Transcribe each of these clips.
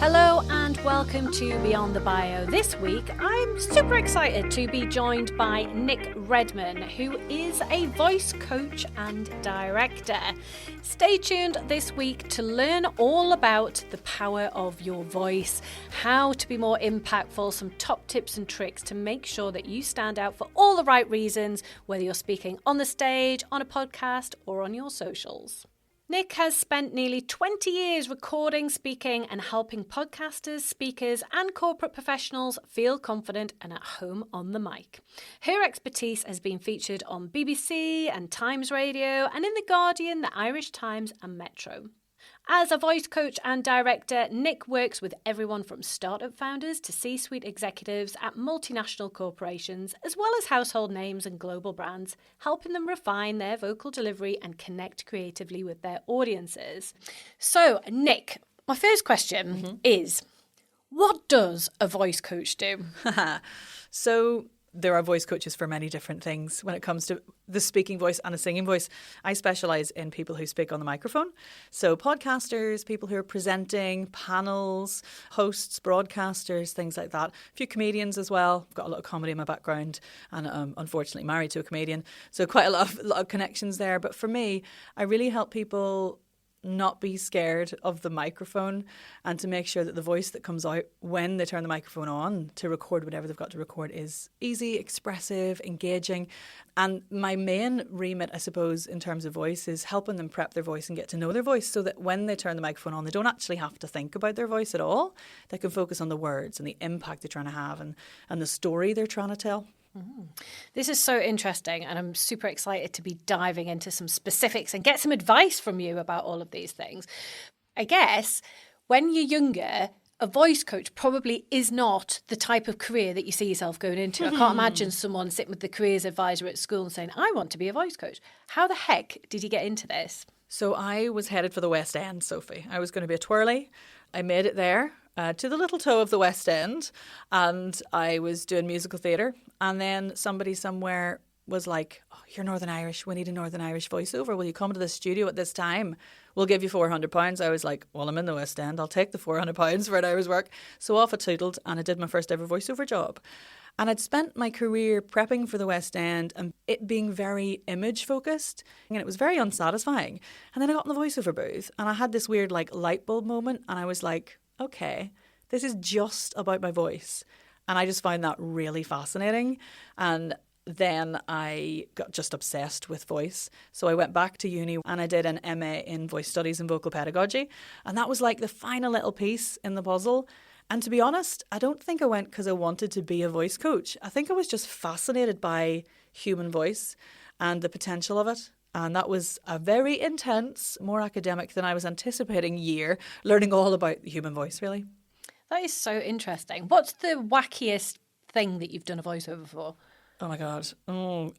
Hello and welcome to Beyond the Bio. This week, I'm super excited to be joined by Nic Redman, who is a voice coach and director. Stay tuned this week to learn all about the power of your voice, how to be more impactful, some top tips and tricks to make sure that you stand out for all the right reasons, whether you're speaking on the stage, on a podcast, or on your socials. Nic has spent nearly 20 years recording, speaking and helping podcasters, speakers and corporate professionals feel confident and at home on the mic. Her expertise has been featured on BBC and Times Radio and in The Guardian, The Irish Times and Metro. As a voice coach and director, Nic works with everyone from startup founders to C-suite executives at multinational corporations, as well as household names and global brands, helping them refine their vocal delivery and connect creatively with their audiences. So, Nic, my first question is, what does a voice coach do? So there are voice coaches for many different things when it comes to the speaking voice and a singing voice. I specialise in people who speak on the microphone. So podcasters, people who are presenting, panels, hosts, broadcasters, things like that. A few comedians as well. I've got a lot of comedy in my background and I'm unfortunately married to a comedian. So quite a lot of connections there. But for me, I really help people not be scared of the microphone and to make sure that the voice that comes out when they turn the microphone on to record whatever they've got to record is easy, expressive, engaging. And my main remit, I suppose, in terms of voice is helping them prep their voice and get to know their voice so that when they turn the microphone on, they don't actually have to think about their voice at all. They can focus on the words and the impact they're trying to have and the story they're trying to tell. This is so interesting and I'm super excited to be diving into some specifics and get some advice from you about all of these things. I guess when you're younger, a voice coach probably is not the type of career that you see yourself going into. I can't imagine someone sitting with the careers advisor at school and saying, I want to be a voice coach. How the heck did you get into this? So I was headed for the West End, Sophie. I was going to be a twirly. I made it there. To the little toe of the West End, and I was doing musical theatre, and then somebody somewhere was like, oh, you're Northern Irish, we need a Northern Irish voiceover, will you come to the studio at this time? We'll give you £400. I was like, well, I'm in the West End, I'll take the £400 for an hour's work. So off it tootled, and I did my first ever voiceover job. And I'd spent my career prepping for the West End and it being very image focused, and it was very unsatisfying. And then I got in the voiceover booth and I had this weird like light bulb moment, and I was like, okay, this is just about my voice. And I just found that really fascinating. And then I got just obsessed with voice. So I went back to uni and I did an MA in voice studies and vocal pedagogy. And that was like the final little piece in the puzzle. And to be honest, I don't think I went because I wanted to be a voice coach. I think I was just fascinated by human voice and the potential of it. And that was a very intense, more academic than I was anticipating year, learning all about the human voice, really. That is so interesting. What's the wackiest thing that you've done a voiceover for? Oh, my God.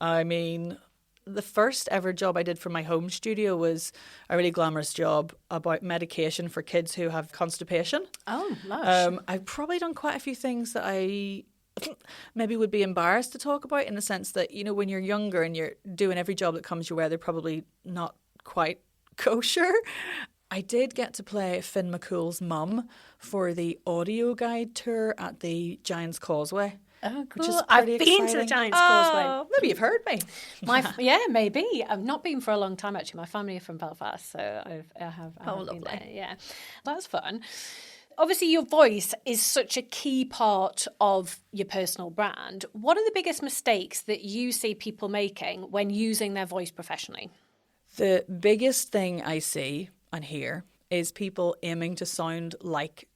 I mean, the first ever job I did for my home studio was a really glamorous job about medication for kids who have constipation. Oh, lush. I've probably done quite a few things that I maybe would be embarrassed to talk about, in the sense that, you know, when you're younger and you're doing every job that comes your way, they're probably not quite kosher. I did get to play Finn McCool's mum for the audio guide tour at the Giant's Causeway. Oh, cool. Which is I've pretty been exciting. to the Giant's Causeway. Maybe you've heard me. Yeah, maybe. I've not been for a long time, actually. My family are from Belfast, so I have lovely. been there. Yeah, that's fun. Obviously, your voice is such a key part of your personal brand. What are the biggest mistakes that you see people making when using their voice professionally? The biggest thing I see and hear is people aiming to sound like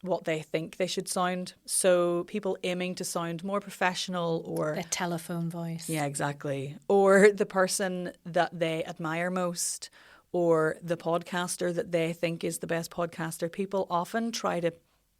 what they think they should sound. So people aiming to sound more professional, or their telephone voice. Yeah, exactly. Or the person that they admire most, or the podcaster that they think is the best podcaster. People often try to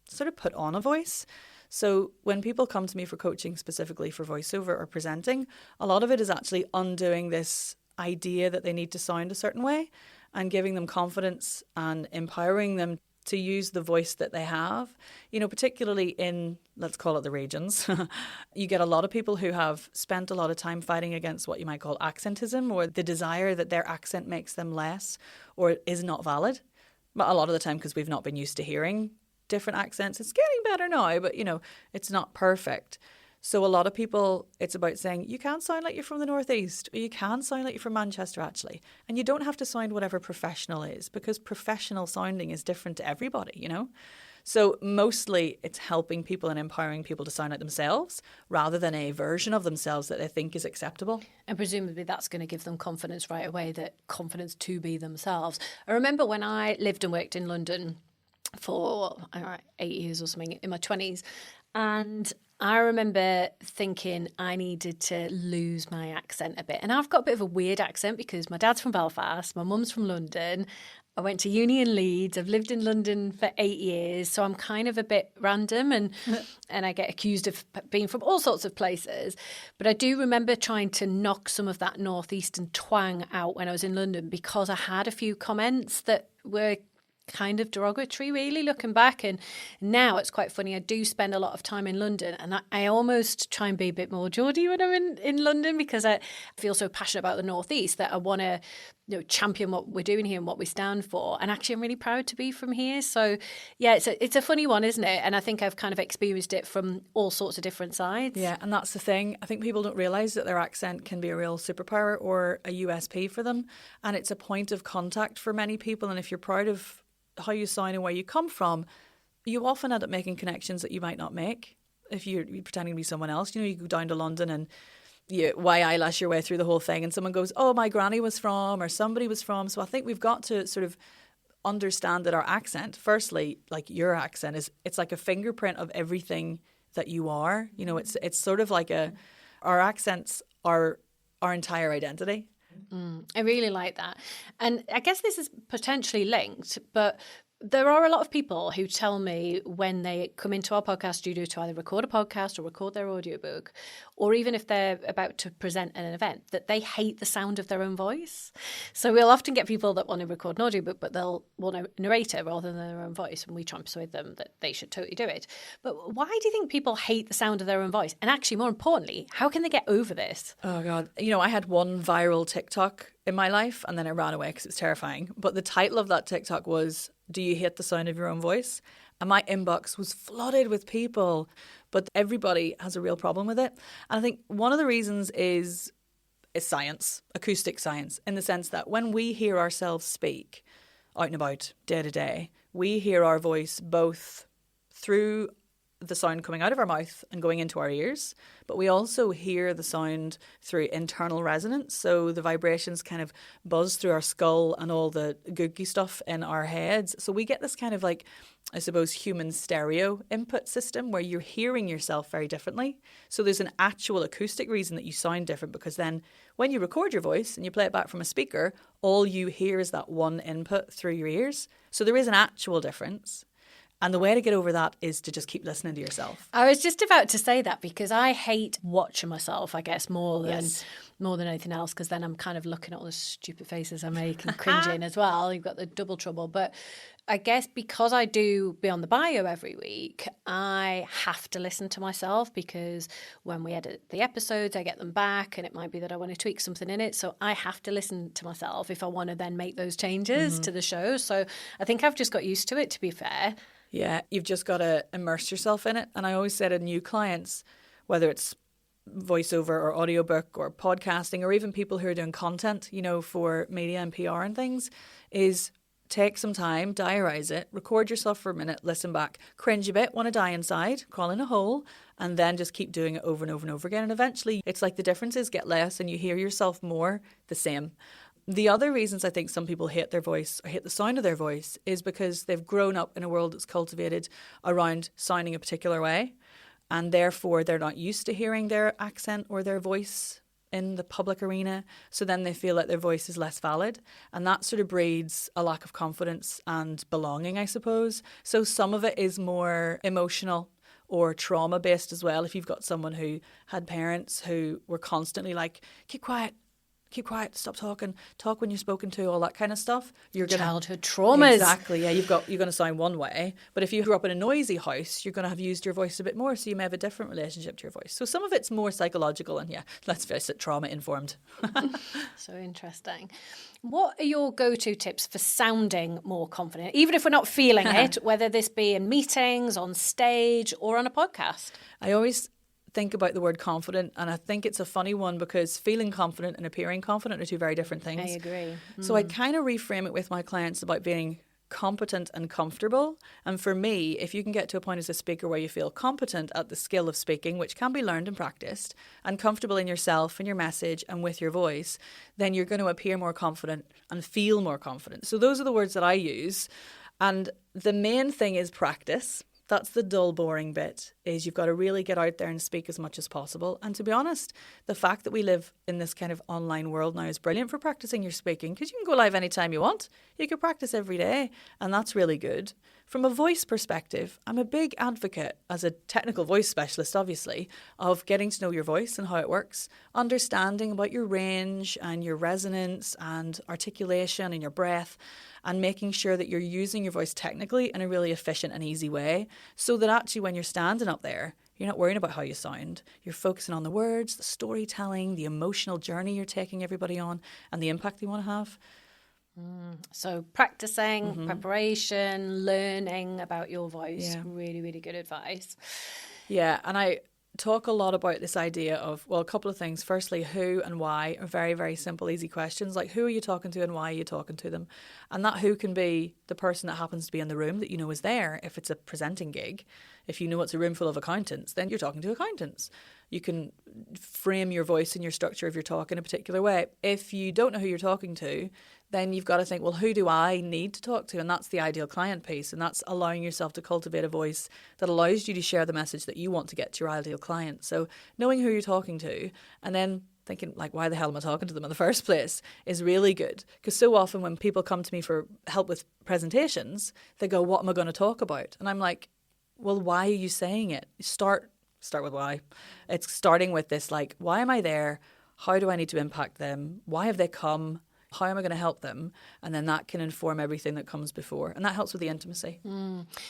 sort of put on a voice. So when people come to me for coaching specifically for voiceover or presenting, a lot of it is actually undoing this idea that they need to sound a certain way and giving them confidence and empowering them to use the voice that they have. You know, particularly in, let's call it the regions, you get a lot of people who have spent a lot of time fighting against what you might call accentism, or the desire that their accent makes them less or is not valid. But a lot of the time because we've not been used to hearing different accents. It's getting better now, but, it's not perfect. So a lot of people, it's about saying, you can sound like you're from the Northeast, or you can sound like you're from Manchester, actually. And you don't have to sound whatever professional is, because professional sounding is different to everybody, So mostly it's helping people and empowering people to sound like themselves rather than a version of themselves that they think is acceptable. And presumably that's going to give them confidence right away, that confidence to be themselves. I remember when I lived and worked in London for 8 years or something in my 20s, and I remember thinking I needed to lose my accent a bit. And I've got a bit of a weird accent because my dad's from Belfast, my mum's from London. I went to uni in Leeds. I've lived in London for 8 years. So I'm kind of a bit random and I get accused of being from all sorts of places. But I do remember trying to knock some of that northeastern twang out when I was in London, because I had a few comments that were kind of derogatory, really, looking back. And now it's quite funny. I do spend a lot of time in London, and I almost try and be a bit more Geordie when I'm in London, because I feel so passionate about the Northeast that I want to champion what we're doing here and what we stand for. And actually, I'm really proud to be from here. So yeah, it's a funny one, isn't it? And I think I've kind of experienced it from all sorts of different sides. Yeah, and that's the thing. I think people don't realise that their accent can be a real superpower or a USP for them. And it's a point of contact for many people. And if you're proud of how you sound and where you come from, you often end up making connections that you might not make if you're pretending to be someone else. You go down to London and you eyelash your way through the whole thing, and someone goes, oh, my granny was from, or somebody was from. So I think we've got to sort of understand that our accent, firstly, like your accent, it's like a fingerprint of everything that you are. It's sort of like our accents are our entire identity. I really like that. And I guess this is potentially linked, but there are a lot of people who tell me when they come into our podcast studio to either record a podcast or record their audiobook, or even if they're about to present at an event, that they hate the sound of their own voice. So we'll often get people that want to record an audiobook, but they'll want a narrator rather than their own voice. And we try and persuade them that they should totally do it. But why do you think people hate the sound of their own voice? And actually, more importantly, how can they get over this? Oh, God. I had one viral TikTok in my life, and then I ran away because it was terrifying. But the title of that TikTok was, do you hate the sound of your own voice? And my inbox was flooded with people, but everybody has a real problem with it. And I think one of the reasons is science, acoustic science, in the sense that when we hear ourselves speak out and about day to day, we hear our voice both through the sound coming out of our mouth and going into our ears, but we also hear the sound through internal resonance. So the vibrations kind of buzz through our skull and all the gooky stuff in our heads. So we get this kind of like, I suppose, human stereo input system where you're hearing yourself very differently. So there's an actual acoustic reason that you sound different, because then when you record your voice and you play it back from a speaker, all you hear is that one input through your ears. So there is an actual difference. And the way to get over that is to just keep listening to yourself. I was just about to say that, because I hate watching myself, I guess, more than anything else, because then I'm kind of looking at all the stupid faces I make and cringing as well. You've got the double trouble. But I guess because I do Beyond the Bio every week, I have to listen to myself, because when we edit the episodes, I get them back and it might be that I want to tweak something in it. So I have to listen to myself if I want to then make those changes to the show. So I think I've just got used to it, to be fair. Yeah, you've just got to immerse yourself in it. And I always say to new clients, whether it's voiceover or audiobook or podcasting, or even people who are doing content, for media and PR and things, is take some time, diarise it, record yourself for a minute, listen back, cringe a bit, want to die inside, crawl in a hole, and then just keep doing it over and over and over again. And eventually it's like the differences get less and you hear yourself more the same. The other reasons I think some people hate their voice or hate the sound of their voice is because they've grown up in a world that's cultivated around sounding a particular way, and therefore they're not used to hearing their accent or their voice in the public arena. So then they feel like their voice is less valid, and that sort of breeds a lack of confidence and belonging, I suppose. So some of it is more emotional or trauma-based as well. If you've got someone who had parents who were constantly like, keep quiet, keep quiet, stop talking, talk when you're spoken to, all that kind of stuff. You're gonna Childhood traumas. Exactly, yeah. You're going to sound one way, but if you grew up in a noisy house, you're going to have used your voice a bit more, so you may have a different relationship to your voice. So some of it's more psychological, and yeah, let's face it, trauma informed. So interesting. What are your go-to tips for sounding more confident, even if we're not feeling it, whether this be in meetings, on stage, or on a podcast? I always think about the word confident, and I think it's a funny one because feeling confident and appearing confident are two very different things. I agree. So I kind of reframe it with my clients about being competent and comfortable. And for me, if you can get to a point as a speaker where you feel competent at the skill of speaking, which can be learned and practiced, and comfortable in yourself and your message and with your voice, then you're going to appear more confident and feel more confident. So those are the words that I use. And the main thing is practice. That's the dull, boring bit, is you've got to really get out there and speak as much as possible. And to be honest, the fact that we live in this kind of online world now is brilliant for practicing your speaking, because you can go live anytime you want. You can practice every day, and that's really good. From a voice perspective, I'm a big advocate, as a technical voice specialist, obviously, of getting to know your voice and how it works, understanding about your range and your resonance and articulation and your breath, and making sure that you're using your voice technically in a really efficient and easy way, so that actually when you're standing up there, you're not worrying about how you sound. You're focusing on the words, the storytelling, the emotional journey you're taking everybody on, and the impact you want to have. So practicing, preparation, learning about your voice. Yeah. Really, really good advice. Yeah, and I talk a lot about this idea of, well, a couple of things. Firstly, who and why are very, very simple, easy questions. Like, who are you talking to and why are you talking to them? And that who can be the person that happens to be in the room that you know is there. If it's a presenting gig, if you know it's a room full of accountants, then you're talking to accountants. You can frame your voice and your structure of your talk in a particular way. If you don't know who you're talking to, then you've got to think, well, who do I need to talk to? And that's the ideal client piece. And that's allowing yourself to cultivate a voice that allows you to share the message that you want to get to your ideal client. So knowing who you're talking to, and then thinking, like, why the hell am I talking to them in the first place, is really good. Because so often when people come to me for help with presentations, they go, what am I going to talk about? And I'm like, well, why are you saying it? Start with why. It's starting with this, like, why am I there? How do I need to impact them? Why have they come? How am I going to help them? And then that can inform everything that comes before. And that helps with the intimacy.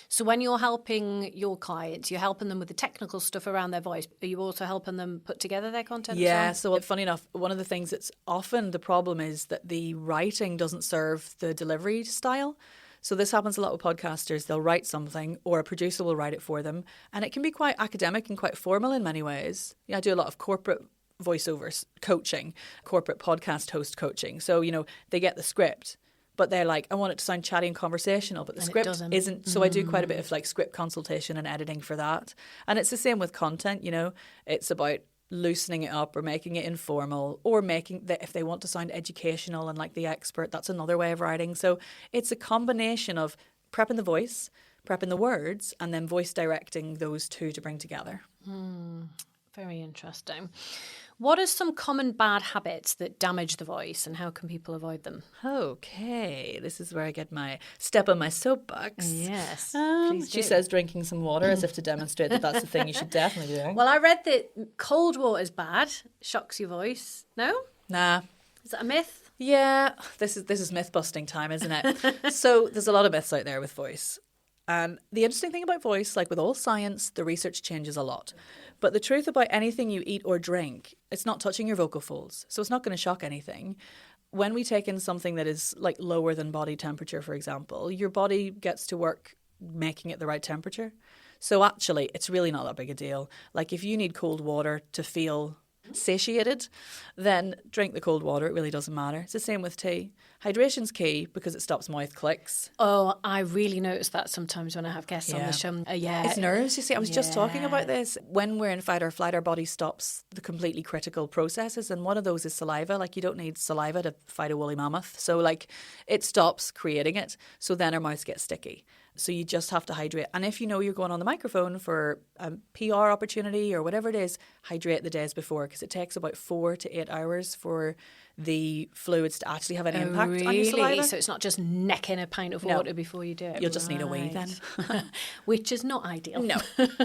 So when you're helping your clients, you're helping them with the technical stuff around their voice. Are you also helping them put together their content? Yeah, so funny enough, one of the things that's often the problem is that the writing doesn't serve the delivery style. So this happens a lot with podcasters. They'll write something, or a producer will write it for them. And it can be quite academic and quite formal in many ways. Yeah, I do a lot of corporate voiceovers coaching, corporate podcast host coaching. So, you know, they get the script, but they're like, I want it to sound chatty and conversational, but the script isn't. So I do quite a bit of like script consultation and editing for that. And it's the same with content, you know, it's about loosening it up or making it informal, or making that if they want to sound educational and like the expert, that's another way of writing. So it's a combination of prepping the voice, prepping the words, and then voice directing those two to bring together. Very interesting. What are some common bad habits that damage the voice, and how can people avoid them? Okay, this is where I get my step on my soapbox. Yes, she says drinking some water as if to demonstrate that that's the thing you should definitely do. Well, I read that cold water is bad, shocks your voice. No? Nah. Is that a myth? Yeah, this is myth busting time, isn't it? So there's a lot of myths out there with voice. And the interesting thing about voice, like with all science, the research changes a lot. But the truth about anything you eat or drink, it's not touching your vocal folds. So it's not going to shock anything. When we take in something that is like lower than body temperature, for example, your body gets to work making it the right temperature. So actually, it's really not that big a deal. Like if you need cold water to feel satiated, then drink the cold water. It really doesn't matter. It's the same with tea. Hydration's key because it stops mouth clicks. Oh, I really notice that sometimes when I have guests on the show. It's nerves, you see. I was just talking about this. When we're in fight or flight, our body stops the completely critical processes, and one of those is saliva. Like you don't need saliva to fight a woolly mammoth. So like it stops creating it. So then our mouths get sticky. So you just have to hydrate. And if you know you're going on the microphone for a PR opportunity or whatever it is, hydrate the days before, because it takes about 4 to 8 hours for the fluids to actually have any impact on your saliva. So it's not just necking a pint of water before you do it. You'll just need a wee then. Which is not ideal. No.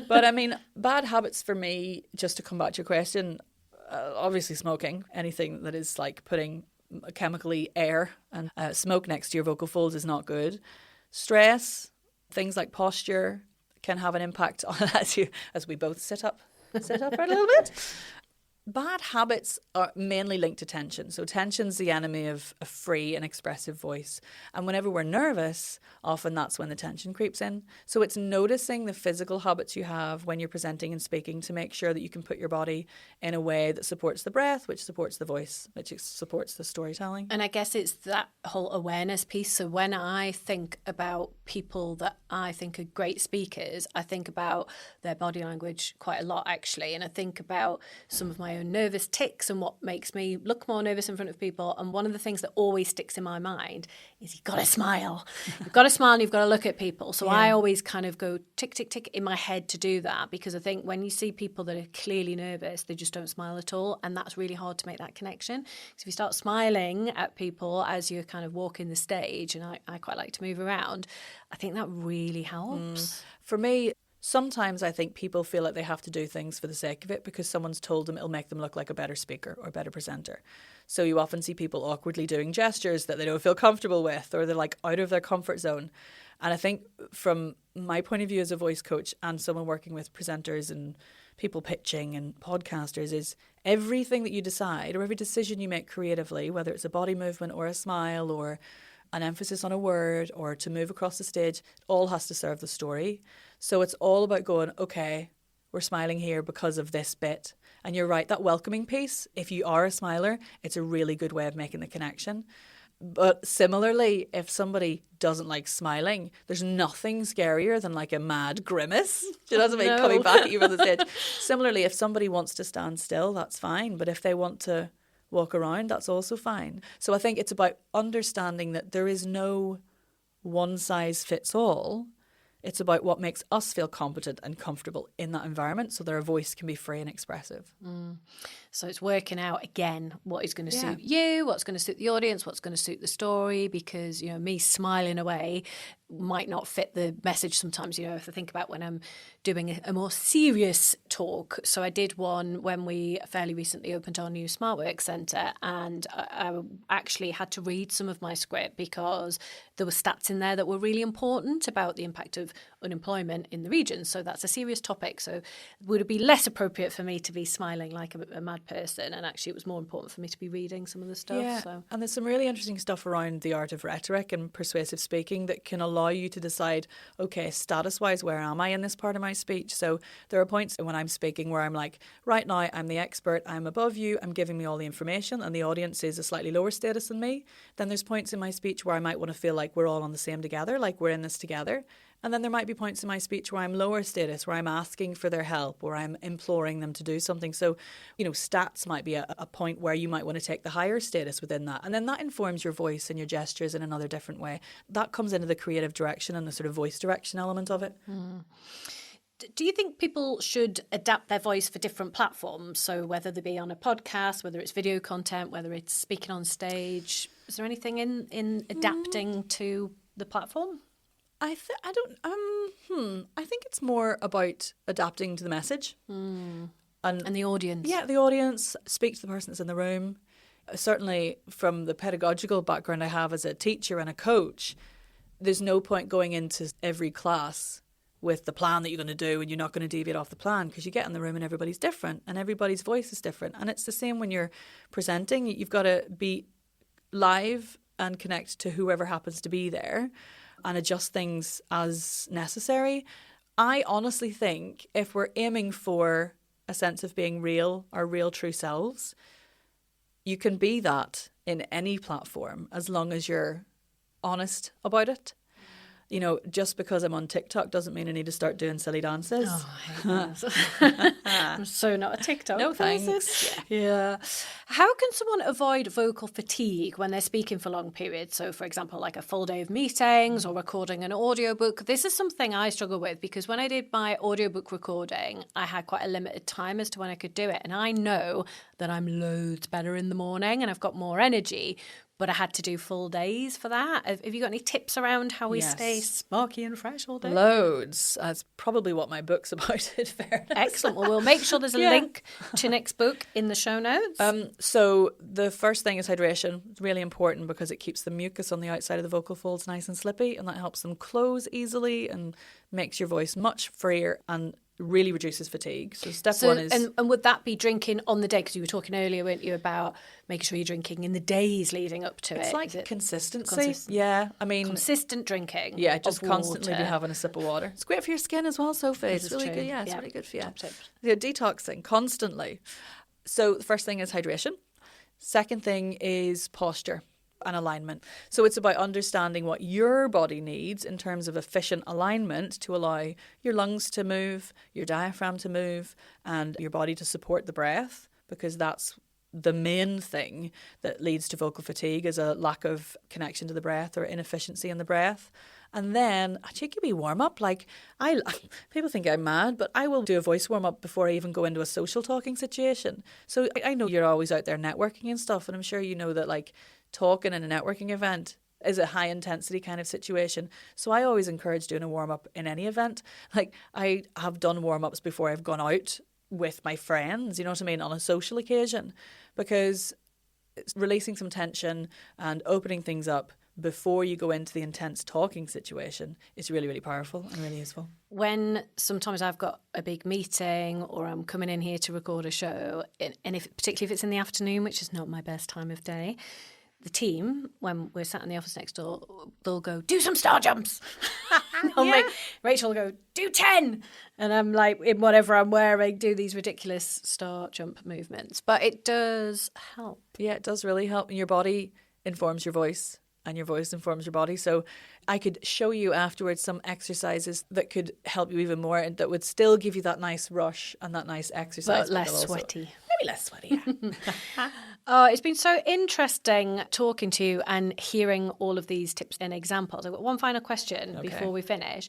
But I mean, bad habits for me, just to come back to your question, obviously smoking, anything that is like putting chemically air and smoke next to your vocal folds is not good. Stress, things like posture can have an impact on as we both sit up right a little bit. Bad habits are mainly linked to tension. So tension's the enemy of a free and expressive voice. And whenever we're nervous, often that's when the tension creeps in. So it's noticing the physical habits you have when you're presenting and speaking to make sure that you can put your body in a way that supports the breath, which supports the voice, which supports the storytelling. And I guess it's that whole awareness piece. So when I think about people that I think are great speakers, I think about their body language quite a lot, actually. And I think about some of my own nervous tics and what makes me look more nervous in front of people. And one of the things that always sticks in my mind is you've got to smile. You've got to smile and you've got to look at people. So I always kind of go tick, tick, tick in my head to do that, because I think when you see people that are clearly nervous, they just don't smile at all. And that's really hard to make that connection. Because if you start smiling at people as you're kind of walking the stage, and I quite like to move around, I think that really helps. For me, sometimes I think people feel like they have to do things for the sake of it because someone's told them it'll make them look like a better speaker or a better presenter. So you often see people awkwardly doing gestures that they don't feel comfortable with, or they're like out of their comfort zone. And I think from my point of view as a voice coach and someone working with presenters and people pitching and podcasters, is everything that you decide or every decision you make creatively, whether it's a body movement or a smile or an emphasis on a word or to move across the stage, all has to serve the story. So it's all about going, okay, we're smiling here because of this bit. And you're right, that welcoming piece, if you are a smiler, it's a really good way of making the connection. But similarly, if somebody doesn't like smiling, there's nothing scarier than like a mad grimace. Do you know what I mean? Coming back at you from the stage. Similarly, if somebody wants to stand still, that's fine. But if they want to walk around, that's also fine. So I think it's about understanding that there is no one size fits all. It's about what makes us feel competent and comfortable in that environment so that our voice can be free and expressive. So it's working out, again, what is going to suit you, what's going to suit the audience, what's going to suit the story, because, you know, me smiling away might not fit the message sometimes, you know, if I think about when I'm doing a more serious talk. So I did one when we fairly recently opened our new Smart Work Centre, and I actually had to read some of my script because there were stats in there that were really important about the impact of unemployment in the region. So that's a serious topic. So would it be less appropriate for me to be smiling like a mad person? And actually it was more important for me to be reading some of the stuff. Yeah, so. And there's some really interesting stuff around the art of rhetoric and persuasive speaking that can allow you to decide, okay, status-wise, where am I in this part of my speech? So there are points when I'm speaking where I'm like, right now I'm the expert, I'm above you, I'm giving me all the information, and the audience is a slightly lower status than me. Then there's points in my speech where I might want to feel like we're all on the same together, like we're in this together. And then there might be points in my speech where I'm lower status, where I'm asking for their help, where I'm imploring them to do something. So, you know, stats might be a point where you might want to take the higher status within that. And then that informs your voice and your gestures in another different way. That comes into the creative direction and the sort of voice direction element of it. Do you think people should adapt their voice for different platforms? So whether they be on a podcast, whether it's video content, whether it's speaking on stage, is there anything in adapting to the platform? I think it's more about adapting to the message. And the audience. Yeah, the audience. Speak to the person that's in the room. Certainly from the pedagogical background I have as a teacher and a coach, there's no point going into every class with the plan that you're going to do and you're not going to deviate off the plan, because you get in the room and everybody's different and everybody's voice is different. And it's the same when you're presenting. You've got to be live and connect to whoever happens to be there and adjust things as necessary. I honestly think if we're aiming for a sense of being real, our real true selves, you can be that in any platform as long as you're honest about it. You know, just because I'm on TikTok doesn't mean I need to start doing silly dances. Oh, I hate that. I'm so not a TikTok No person. thanks. Yeah. How can someone avoid vocal fatigue when they're speaking for long periods? So, for example, like a full day of meetings or recording an audiobook. This is something I struggle with because when I did my audiobook recording, I had quite a limited time as to when I could do it. And I know that I'm loads better in the morning and I've got more energy. but I had to do full days for that. Have you got any tips around how we stay sparky and fresh all day? Loads. That's probably what my book's about, in fairness. Excellent. Well, we'll make sure there's a link to Nic's book in the show notes. So the first thing is hydration. It's really important because it keeps the mucus on the outside of the vocal folds nice and slippy, and that helps them close easily and makes your voice much freer and really reduces fatigue. So step one is... And would that be drinking on the day? Because you were talking earlier, weren't you, about making sure you're drinking in the days leading up to it. It's like consistency. Yeah, I mean... Consistent drinking. Yeah, just constantly be having a sip of water. It's great for your skin as well, Sophie. It's really true. good. Yeah, it's really good for you. Top tip. Yeah, detoxing constantly. So the first thing is hydration. Second thing is posture and alignment. So it's about understanding what your body needs in terms of efficient alignment to allow your lungs to move, your diaphragm to move, and your body to support the breath, because that's the main thing that leads to vocal fatigue, is a lack of connection to the breath or inefficiency in the breath. And then a cheeky wee warm-up. Like, people think I'm mad, but I will do a voice warm-up before I even go into a social talking situation. So I know you're always out there networking and stuff, and I'm sure you know that, like, talking in a networking event is a high intensity kind of situation. So I always encourage doing a warm-up in any event. Like, I have done warm-ups before I've gone out with my friends, you know what I mean, on a social occasion, because it's releasing some tension and opening things up before you go into the intense talking situation is really, really powerful and really useful. When sometimes I've got a big meeting or I'm coming in here to record a show, and particularly if it's in the afternoon, which is not my best time of day, the team, when we're sat in the office next door, they'll go, do some star jumps. Rachel will go, do 10. And I'm like, in whatever I'm wearing, do these ridiculous star jump movements. But it does help. Yeah, it does really help. And your body informs your voice, and your voice informs your body. So I could show you afterwards some exercises that could help you even more and that would still give you that nice rush and that nice exercise. But less sweaty. Maybe less sweaty, yeah. Oh, it's been so interesting talking to you and hearing all of these tips and examples. I've got one final question before we finish.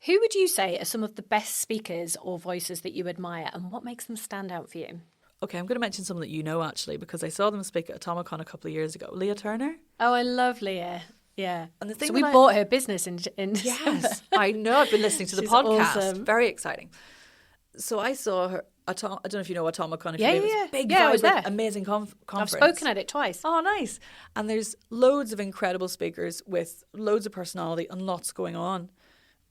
Who would you say are some of the best speakers or voices that you admire, and what makes them stand out for you? Okay, I'm going to mention someone that you know, actually, because I saw them speak at Atomicon a couple of years ago. Leah Turner. Oh, I love Leah. Yeah. And the thing so we bought her business in Yes, I know. I've been listening to the podcast. Awesome. Very exciting. So I saw her. I don't know if you know Atomicon. Big, vibrant, amazing conference. I've spoken at it twice. Oh, nice. And there's loads of incredible speakers with loads of personality and lots going on.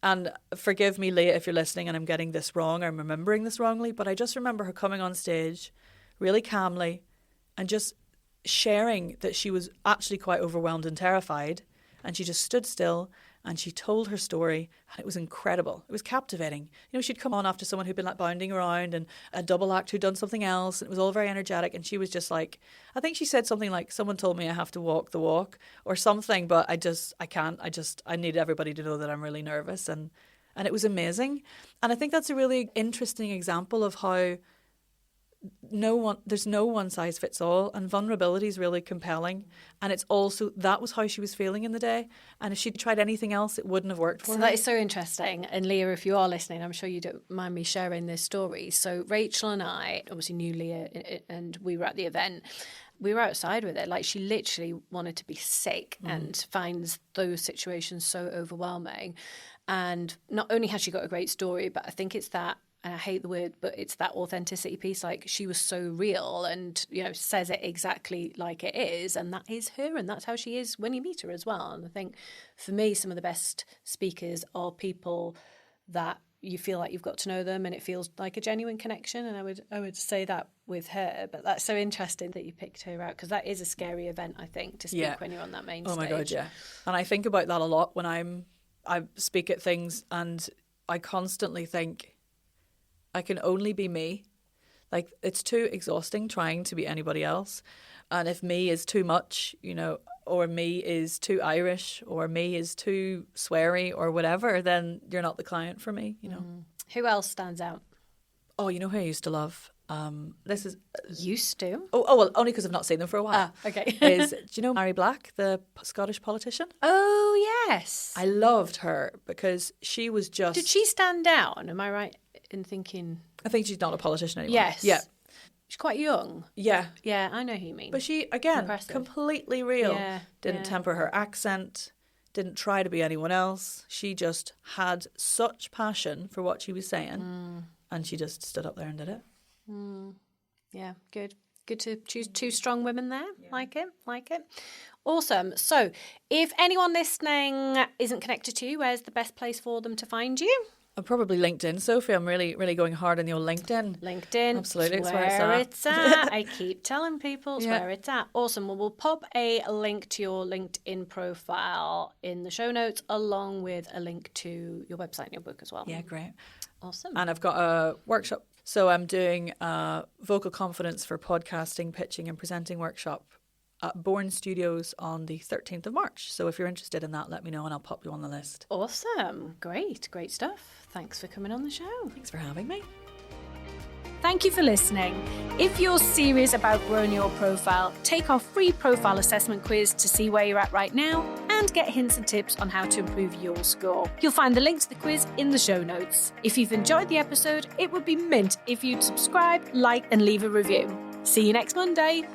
And forgive me, Leah, if you're listening and I'm getting this wrong or I'm remembering this wrongly, but I just remember her coming on stage really calmly and just sharing that she was actually quite overwhelmed and terrified. And she just stood still and she told her story, and it was incredible. It was captivating. You know, she'd come on after someone who'd been like bounding around and a double act who'd done something else, and it was all very energetic, and she was just like, I think she said something like, someone told me I have to walk the walk or something, but I need everybody to know that I'm really nervous, and it was amazing. And I think that's a really interesting example of how there's no one size fits all, and vulnerability is really compelling, and it's also that was how she was feeling in the day, and if she'd tried anything else it wouldn't have worked for her. That is so interesting. And Leah, if you are listening, I'm sure you don't mind me sharing this story. So Rachel and I obviously knew Leah, and we were at the event. We were outside with her. Like, she literally wanted to be sick and finds those situations so overwhelming. And not only has she got a great story, but I think it's that, and I hate the word, but it's that authenticity piece. Like, she was so real and, you know, says it exactly like it is. And that is her, and that's how she is when you meet her as well. And I think for me, some of the best speakers are people that you feel like you've got to know them and it feels like a genuine connection. And I would say that with her. But that's so interesting that you picked her out, because that is a scary event, I think, to speak when you're on that main stage. Oh my God, yeah. And I think about that a lot when I speak at things, and I constantly think, I can only be me. Like, it's too exhausting trying to be anybody else. And if me is too much, you know, or me is too Irish, or me is too sweary or whatever, then you're not the client for me, you know. Who else stands out? Oh, you know who I used to love? This is... Used to? Oh, well, only because I've not seen them for a while. Ah, okay. Do you know Mary Black, the Scottish politician? Oh, yes. I loved her because she was just... Did she stand down? Am I right in thinking... I think she's not a politician anymore. Yes. Yeah. She's quite young. Yeah. Yeah, I know who you mean. But she, again, Impressive. completely real. Yeah, Didn't temper her accent, didn't try to be anyone else. She just had such passion for what she was saying. And she just stood up there and did it. Yeah, good. Good to choose two strong women there. Yeah. Like it. Awesome. So if anyone listening isn't connected to you, where's the best place for them to find you? Probably LinkedIn, Sophie. I'm really, really going hard on your LinkedIn. LinkedIn. Absolutely. It's where it's at. I keep telling people it's where it's at. Awesome. Well, we'll pop a link to your LinkedIn profile in the show notes, along with a link to your website and your book as well. Yeah, great. Awesome. And I've got a workshop. So I'm doing a vocal confidence for podcasting, pitching and presenting workshop at Bourne Studios on the 13th of March. So if you're interested in that, let me know and I'll pop you on the list. Awesome. Great stuff. Thanks for coming on the show. Thanks for having me. Thank you for listening. If you're serious about growing your profile, take our free profile assessment quiz to see where you're at right now and get hints and tips on how to improve your score. You'll find the link to the quiz in the show notes. If you've enjoyed the episode, it would be mint if you'd subscribe, like, and leave a review. See you next Monday.